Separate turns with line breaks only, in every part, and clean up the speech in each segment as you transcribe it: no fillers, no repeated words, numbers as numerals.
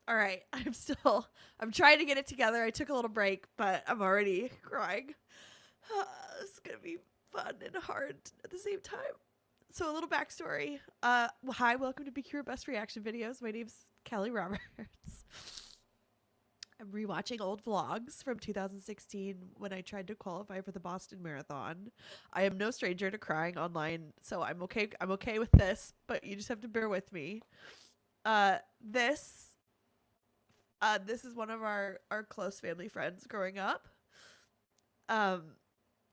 All right. I'm trying to get it together. I took a little break, but I'm already crying. It's going to be fun and hard at the same time. So a little backstory. Hi, welcome to BQ Best Reaction Videos. My name's Kelly Roberts. I'm rewatching old vlogs from 2016 when I tried to qualify for the Boston Marathon. I am no stranger to crying online, so I'm okay. I'm okay with this, but you just have to bear with me. This is one of our close family friends growing up.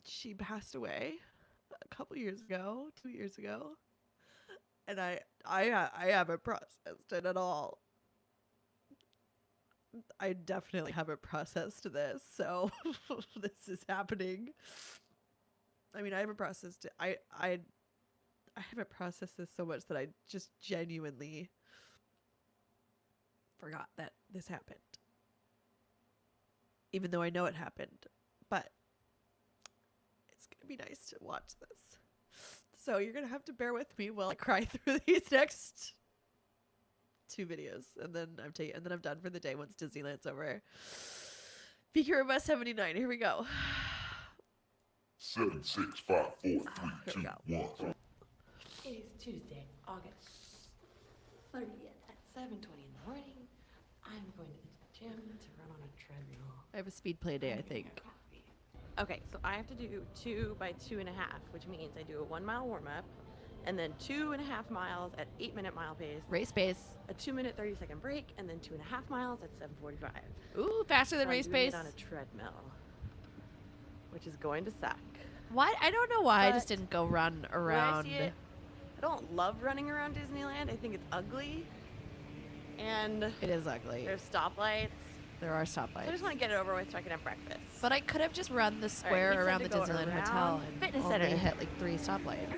She passed away a couple years ago, 2 years ago, and I haven't processed it at all. I definitely haven't processed this, so this is happening. I mean, I haven't processed it. I haven't processed this so much that I just genuinely forgot that this happened. Even though I know it happened, but it's going to be nice to watch this. So you're going to have to bear with me while I cry through these next 2 videos, and then I'm done for the day once Disneyland's over. BQ Best 79. Here we go.
7, 6, 5, 4, 3, 2, 1.
It is Tuesday, August 30th at 7:20 in the morning. I'm going to the gym to run on a treadmill.
I have a speed play day, I think.
Okay, so I have to do 2 by 2.5, which means I do a 1 mile warm up, and then 2.5 miles at 8-minute mile pace.
Race pace.
A 2-minute 30-second break, and then 2.5 miles at 7:45.
Ooh, faster than race pace.
On a treadmill, which is going to suck.
What? I don't know why I
But
just didn't go run around.
When I see it, I don't love running around Disneyland. I think it's ugly, and
It is ugly.
there's stoplights.
There are
So I
stoplights.
just want to get it over with so I can have breakfast.
But I could have just run the square
we said
around
to
the
go
Disneyland
around
Hotel and
Fitness
only
Center.
hit like 3 stoplights.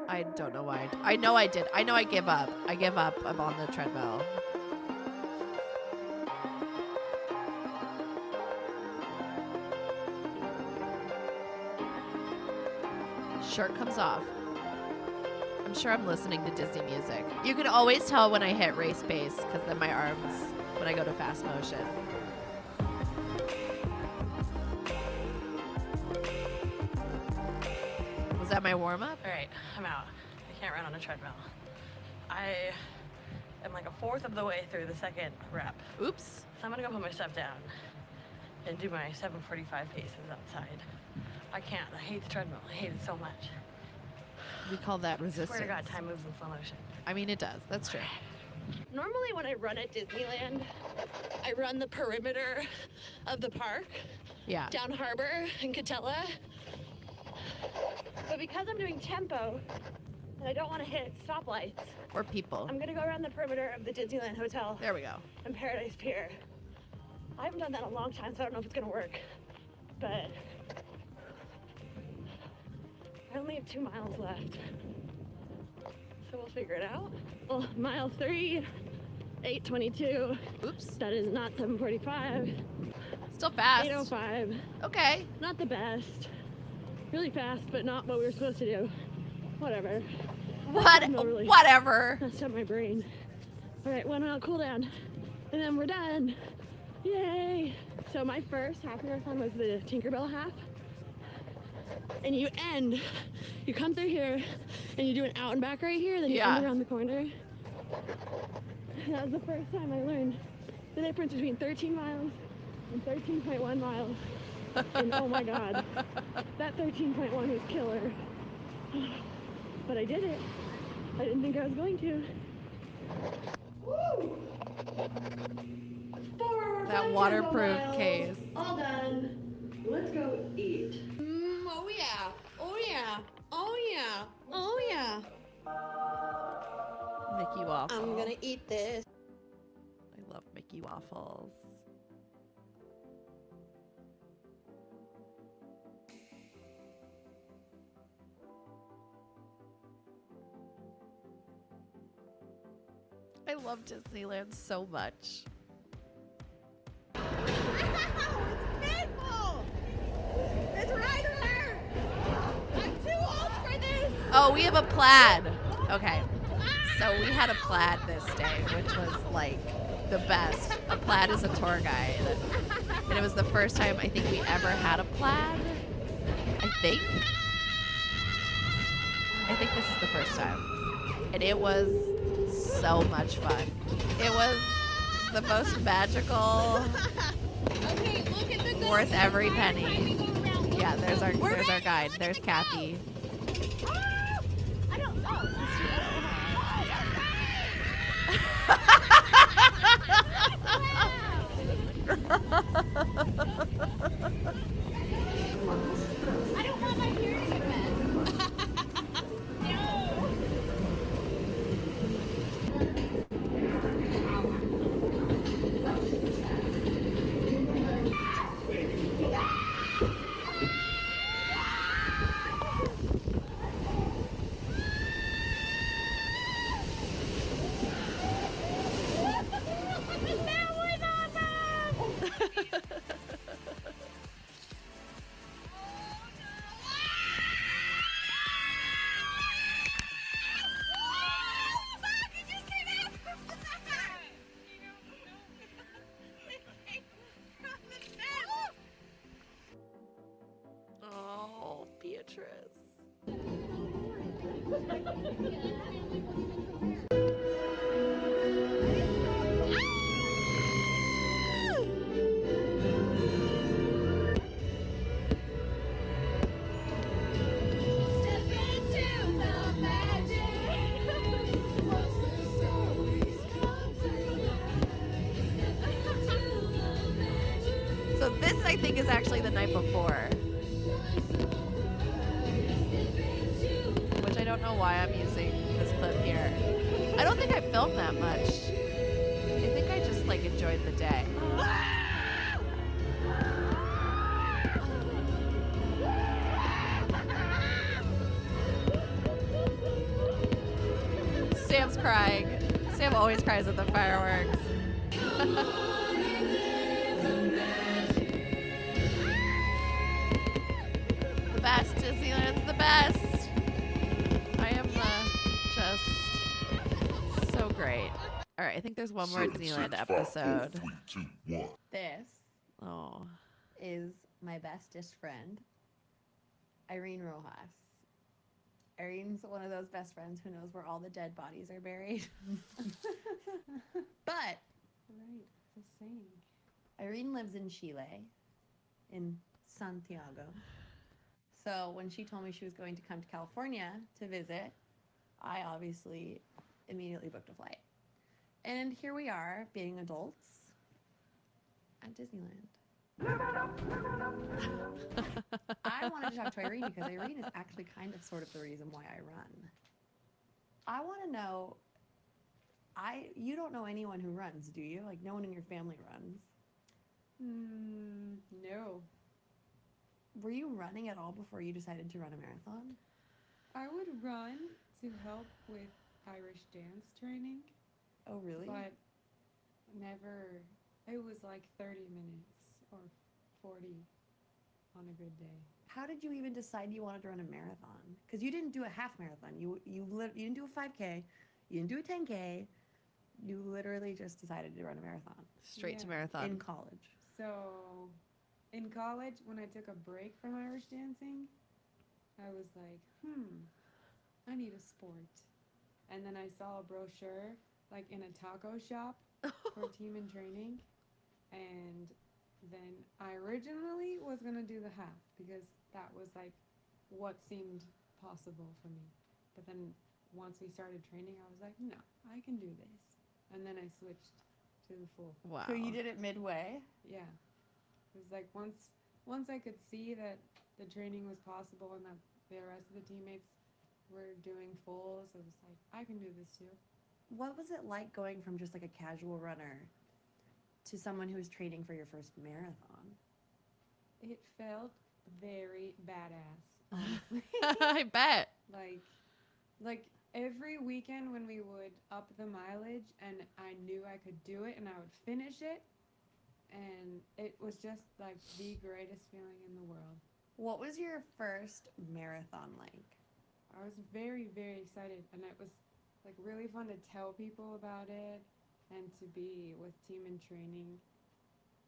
I don't know why. I know I did. I know I give up. I give up. I'm on the treadmill. Shirt comes off. I'm sure I'm listening to Disney music. You can always tell when I hit race pace because then my arms, when I go to fast motion. Was that my warm up?
All right, I'm out. I can't run on a treadmill. I am like a fourth of the way through the second rep.
Oops.
So I'm gonna go put my stuff down and do my 7:45 paces outside. I can't. I hate the treadmill. I hate it so much.
We call that resistance.
Swear to God, time moves in slow motion.
I mean, it does. That's true.
Normally when I run at Disneyland, I run the perimeter of the park,
Yeah.
down Harbor and Catella. But because I'm doing tempo, and I don't want to hit stoplights,
Or people.
I'm gonna go around the perimeter of the Disneyland Hotel
There we go.
and Paradise Pier. I haven't done that in a long time, so I don't know if it's gonna work. But I only have 2 miles left. So we'll figure it out. Well, mile 3, 8:22.
Oops.
That is not 7:45.
Still fast.
8:05.
Okay.
Not the best. Really fast, but not what we were supposed to do. Whatever. Really
Whatever.
messed up my brain. All right, 1 mile cool down, and then we're done. Yay! So my first half marathon was the Tinkerbell half. And you come through here, and you do an out and back right here, then you
Yeah.
end around the corner. And that was the first time I learned the difference between 13 miles and 13.1 miles. And oh my God, that 13.1 was killer. But I did it. I didn't think I was going to. Woo!
That waterproof case.
All done. Let's go eat. Oh yeah. Oh yeah. Oh yeah. Oh yeah.
Mickey waffles.
I'm gonna eat this.
I love Mickey waffles. I love Disneyland so much.
It's right there. I'm too old for this.
Oh, we have a plaid. Okay. So we had a plaid this day, which was like the best. A plaid is a tour guide. And it was the first time I think we ever had a plaid. I think this is the first time. And it was so much fun. It was the most magical,
Okay, look at the
worth every penny. Yeah, there's our guide. There's Kathy.
I don't know. I don't want my hair to get wet. No.
Oh, Beatrice. So this, I think, is actually the night before. Which I don't know why I'm using this clip here. I don't think I filmed that much. I think I just like enjoyed the day. Sam's crying. Sam always cries at the fireworks. The best. Disneyland's the best. I am just so great. All right, I think there's one more
7,
Disneyland
6, 5, 4,
episode.
3, 2, 1.
This
Oh,
is my bestest friend, Irene Rojas. Irene's one of those best friends who knows where all the dead bodies are buried. But
Right, it's the same.
Irene lives in Chile, in Santiago. So when she told me she was going to come to California to visit, I obviously immediately booked a flight. And here we are, being adults at Disneyland. I wanted to talk to Irene because Irene is actually kind of sort of the reason why I run. I want to know, you don't know anyone who runs, do you? Like, no one in your family runs.
No.
Were you running at all before you decided to run a marathon?
I would run to help with Irish dance training,
Oh, really?
but never, it was like 30 minutes or 40 on a good day.
How did you even decide you wanted to run a marathon? Because you didn't do a half marathon. You didn't do a 5K. You didn't do a 10K. You literally just decided to run a marathon
straight to
Yeah.
marathon.
in college.
So in college, when I took a break from Irish dancing, I was like, I need a sport. And then I saw a brochure like in a taco shop for team and training. And then I originally was going to do the half because that was like what seemed possible for me. But then once we started training, I was like, no, I can do this. And then I switched to the full.
Wow.
So you did it midway?
Yeah. It was like once I could see that the training was possible and that the rest of the teammates were doing fulls, I was like, I can do this too.
What was it like going from just like a casual runner to someone who was training for your first marathon?
It felt very badass, honestly.
I bet.
like every weekend when we would up the mileage and I knew I could do it and I would finish it, and it was just like the greatest feeling in the world.
What was your first marathon like?
I was very, very excited, and it was like really fun to tell people about it and to be with team in training.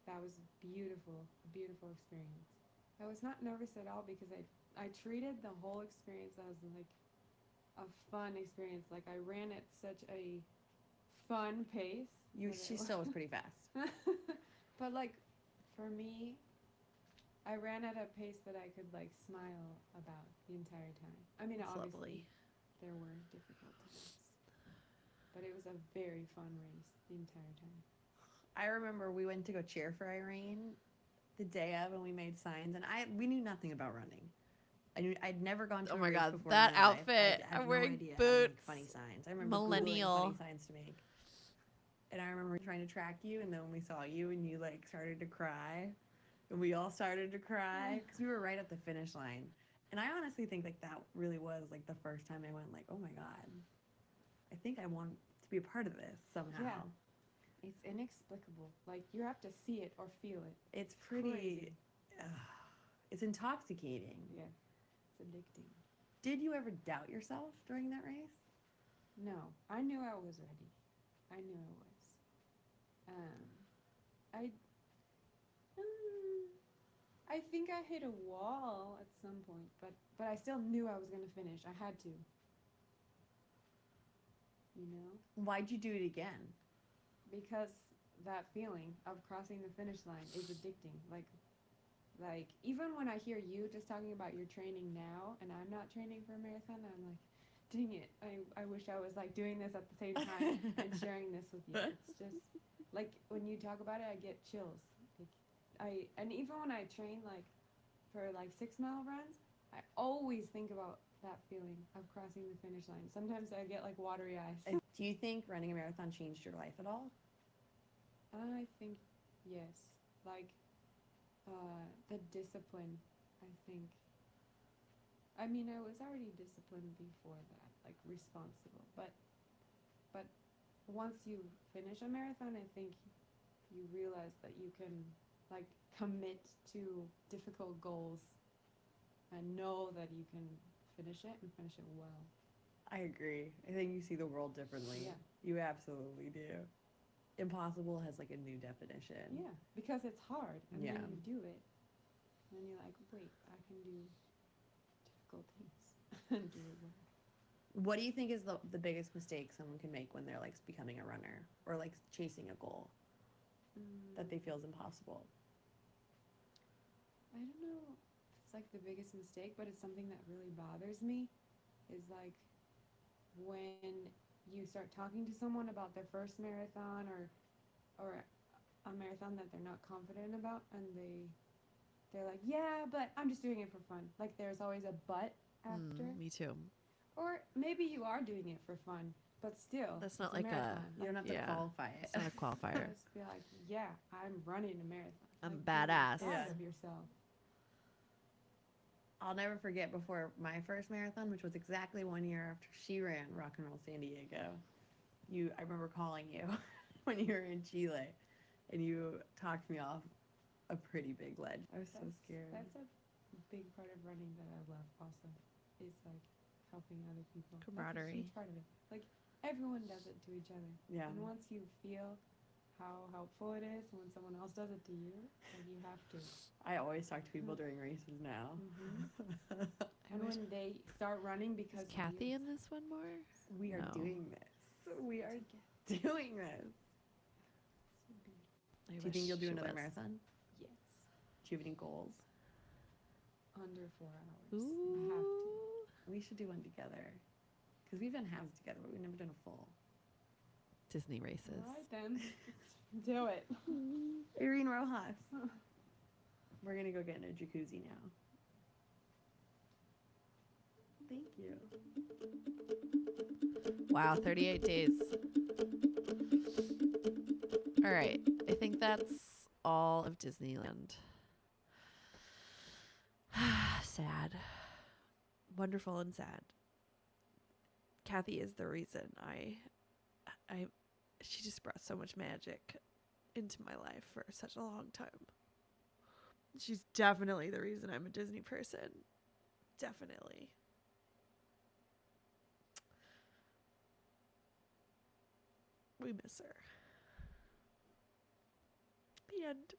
That was beautiful, a beautiful experience. I was not nervous at all because I treated the whole experience as like a fun experience. Like I ran at such a fun pace.
She still was pretty fast.
But like for me, I ran at a pace that I could like smile about the entire time. I mean,
That's
obviously
lovely.
there were difficult times, but it was a very fun race the entire time.
I remember we went to go cheer for Irene the day of, and we made signs, and we knew nothing about running. I'd never gone to
Oh
a
my
race
God,
before
that
in my life.
outfit!
I had
I'm wearing
no idea how to make
boots.
funny signs. I remember
Millennial.
Googling funny signs to make. And I remember trying to track you, and then when we saw you and you like started to cry, and we all started to cry because we were right at the finish line. And I honestly think like that really was like the first time I went like, oh my God, I think I want to be a part of this somehow.
Yeah. It's inexplicable. Like you have to see it or feel it.
It's pretty,
Crazy.
it's intoxicating.
Yeah, it's addicting.
Did you ever doubt yourself during that race?
No, I knew I was ready. I knew I was. I think I hit a wall at some point, but I still knew I was gonna finish. I had to. You know,
Why'd you do it again?
because that feeling of crossing the finish line is addicting. Like even when I hear you just talking about your training now, and I'm not training for a marathon, I'm like, dang it! I wish I was like doing this at the same time and sharing this with you. It's just like when you talk about it, I get chills. Like and even when I train like for like 6-mile runs, I always think about that feeling of crossing the finish line. Sometimes I get like watery eyes.
Do you think running a marathon changed your life at all?
I think yes. Like the discipline, I think. I mean, I was already disciplined before that, like responsible. But once you finish a marathon, I think you realize that you can like commit to difficult goals and know that you can finish it and finish it well.
I agree. I think you see the world differently.
Yeah.
You absolutely do. Impossible has like a new definition.
Yeah, because it's hard, and
Yeah.
then you do it, and then you're like, wait, I can do difficult things and do it well.
What do you think is the biggest mistake someone can make when they're like becoming a runner or like chasing a goal that they feel is impossible?
I don't know if it's like the biggest mistake, but it's something that really bothers me is like when you start talking to someone about their first marathon or a marathon that they're not confident about, and they're like, yeah, but I'm just doing it for fun. Like there's always a but after.
Me too.
Or maybe you are doing it for fun, but still.
That's not
it's
like a-
marathon.
You don't have to
Yeah.
qualify it.
It's not a qualifier.
Just be like, yeah, I'm running a marathon.
I'm
Like, be
badass.
proud
Yeah.
of yourself.
I'll never forget before my first marathon, which was exactly 1 year after she ran Rock and Roll San Diego. I remember calling you when you were in Chile, and you talked me off a pretty big ledge. I was so scared.
That's a big part of running that I love also, is like helping other people. That's a
Camaraderie.
huge part of it. Like everyone does it to each other.
Yeah.
And once you feel how helpful it is when someone else does it to you, like you have to.
I always talk to people during races now.
And when they start running because
Is Kathy
you,
in this one more?
We are
No.
doing this. We are doing this.
I
Do you
wish
think you'll do
she
another
was.
marathon?
yes,
Do you have any goals?
under 4 hours.
Ooh.
I have to.
We should do one together. Because we've done halves together, but we've never done a full.
Disney races.
All right then, let's do it.
Irene Rojas. We're going to go get in a jacuzzi now. Thank you.
Wow, 38 days. All right. I think that's all of Disneyland. Sad. Wonderful and sad. Kathy is the reason she just brought so much magic into my life for such a long time. She's definitely the reason I'm a Disney person. Definitely. We miss her. The end.